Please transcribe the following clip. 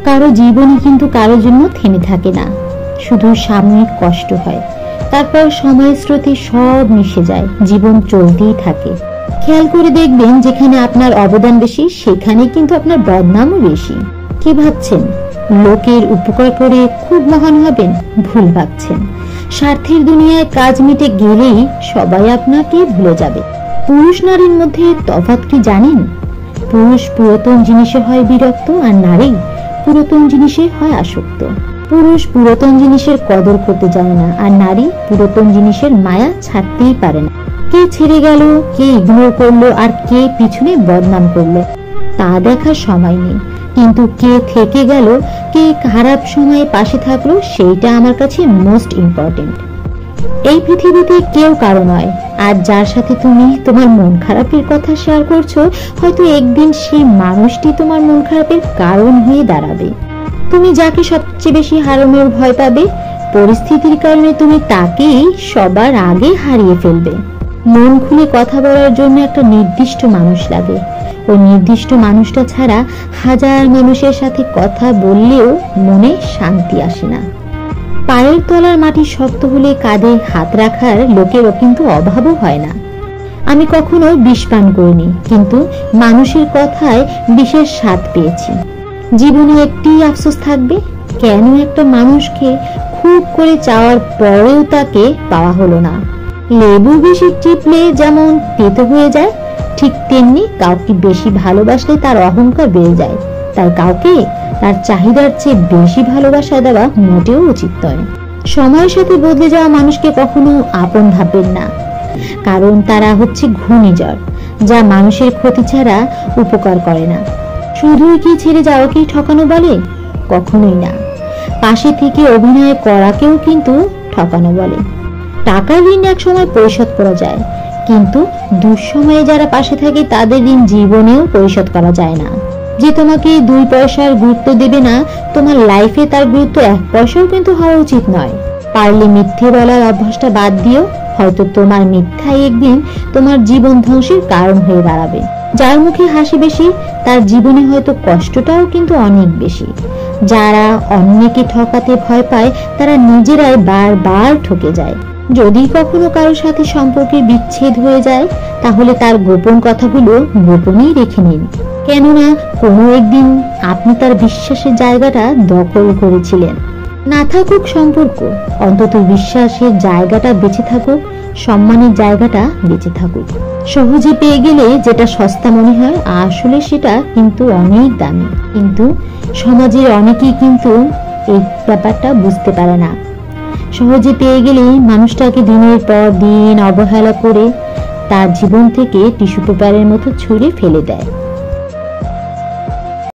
কারো জীবনই কিন্তু কারোর জন্য থেমে থাকে না, শুধু সাময়িক কষ্ট হয়, তারপর সময়ের স্রোতে সব মিশে যায়, জীবন চলতেই থাকে। খেয়াল করে দেখবেন, যেখানে আপনার অবদান বেশি সেখানে কিন্তু আপনার বদনামও বেশি। কি ভাবছেন লোকের উপকার করে খুব মহান হবেন? ভুল ভাবছেন। স্বার্থের দুনিয়ায় কাজ মিটে গেলেই সবাই আপনাকে ভুলে যাবে। পুরুষ নারীর মধ্যে তফাৎ কি জানেন? পুরুষ পুরাতন জিনিসে হয় বিরক্ত, আর নারী পুরাতন জিনিসে হয় আসক্ত। পুরুষ পুরাতন জিনিসের কদর করতে জানে না, আর নারী পুরাতন জিনিসের মায়া ছাড়তেই পারে না। কে ছেড়ে গেল, কে ইগনোর করলো, আর কে পিছনে বদনাম করলো তা দেখার সময় নেই, কিন্তু কে থেকে গেল, কে খারাপ সময়ে পাশে থাকলো, সেইটা আমার কাছে মোস্ট ইম্পর্টেন্ট। এই পৃথিবীতে কেউ কারো নয়, আর যার সাথে তুমি তোমার মন খারাপের কথা শেয়ার করছো, হয়তো একদিন সেই মানুষটি তোমার মন খারাপের কারণ হয়ে দাঁড়াবে। তুমি যাকে সবচেয়ে বেশি হারানোর ভয় পাবে, পরিস্থিতির কারণে তুমি তাকেই সবার আগে হারিয়ে ফেলবে। মন খুলে কথা বলার জন্য একটা নির্দিষ্ট মানুষ লাগে। ওই নির্দিষ্ট মানুষটা ছাড়া হাজার মানুষের সাথে কথা বললেও মনে শান্তি আসে না। পায়ের তলার মাটি শক্ত হলে কাঁধে হাত রাখার লোকেরও কিন্তু অভাবও হয় না। আমি কখনো বিষ পান করিনি, কিন্তু মানুষের কথায় বিশেষ স্বাদ পেয়েছি। জীবনে একটি আফসোস থাকবে, কেন একটা মানুষকে খুব করে চাওয়ার পরেও তাকে পাওয়া হলো না। লেবু বেশি চিপলে যেমন তেতো হয়ে যায়, ঠিক তেমনি কাউকে বেশি ভালোবাসলে তার অহংকার বেড়ে যায়। তাই কাউকে তার চাহিদার চেয়ে বেশি ভালোবাসা দেওয়া মোটেও উচিত নয়। সময়ের সাথে বদলে যাওয়া মানুষকে কখনো আপন ভাববেন না, কারণ তারা হচ্ছে ঘূর্ণিঝড়, যা মানুষের ক্ষতি ছাড়া উপকার করে না। শুধুই কি ছেড়ে যাওয়াকেই ঠকানো বলে? কখনোই না। পাশে থেকে অভিনয় করাকেও কিন্তু ঠকানো বলে। টাকার ঋণ এক সময় পরিশোধ করা যায়, কিন্তু দুঃসময়ে যারা পাশে থাকে তাদের ঋণ জীবনেও পরিশোধ করা যায় না। যে তোমাকে 2 পয়সার গুরুত্ব দেবে না, তোমার লাইফে তার গুরুত্ব 1 পয়সাও কিন্তু হওয়া উচিত নয়। পারলে মিথ্যে বলার অভ্যাসটা বাদ দিও, হয়তো তোমার মিথ্যাই একদিন তোমার জীবন ধ্বংসের কারণ হয়ে দাঁড়াবে। যার মুখে হাসি বেশি, তার জীবনে হয়তো কষ্টটাও কিন্তু অনেক বেশি। যারা অন্যকে ঠকাতে ভয় পায়, তারা নিজেরাই বারবার ঠকে যায়। যদি কখনো কারোর সাথে সম্পর্কে বিচ্ছেদ হয়ে যায়, তাহলে তার গোপন কথাগুলো গোপনেই রেখে নিন, কেননা কোনো একদিন আপনি তার বিশ্বাসের জায়গাটা দখল করেছিলেন। না থাকুক সম্পর্ক, অন্তত বিশ্বাসের জায়গাটা বেঁচে থাকুক, সম্মানের জায়গাটা বেঁচে থাকুক। সহজে পেয়ে গেলে যেটা সস্তা মনে হয়, আসলে সেটা কিন্তু অনেক দামি। কিন্তু সমাজের অনেকেই কিন্তু এই ব্যাপারটা বুঝতে পারে না। সহজে পেয়ে গেলেই মানুষটাকে দিনের পর দিন অবহেলা করে তার জীবন থেকে টিস্যু পেপারের মতো ছুঁড়ে ফেলে দেয়।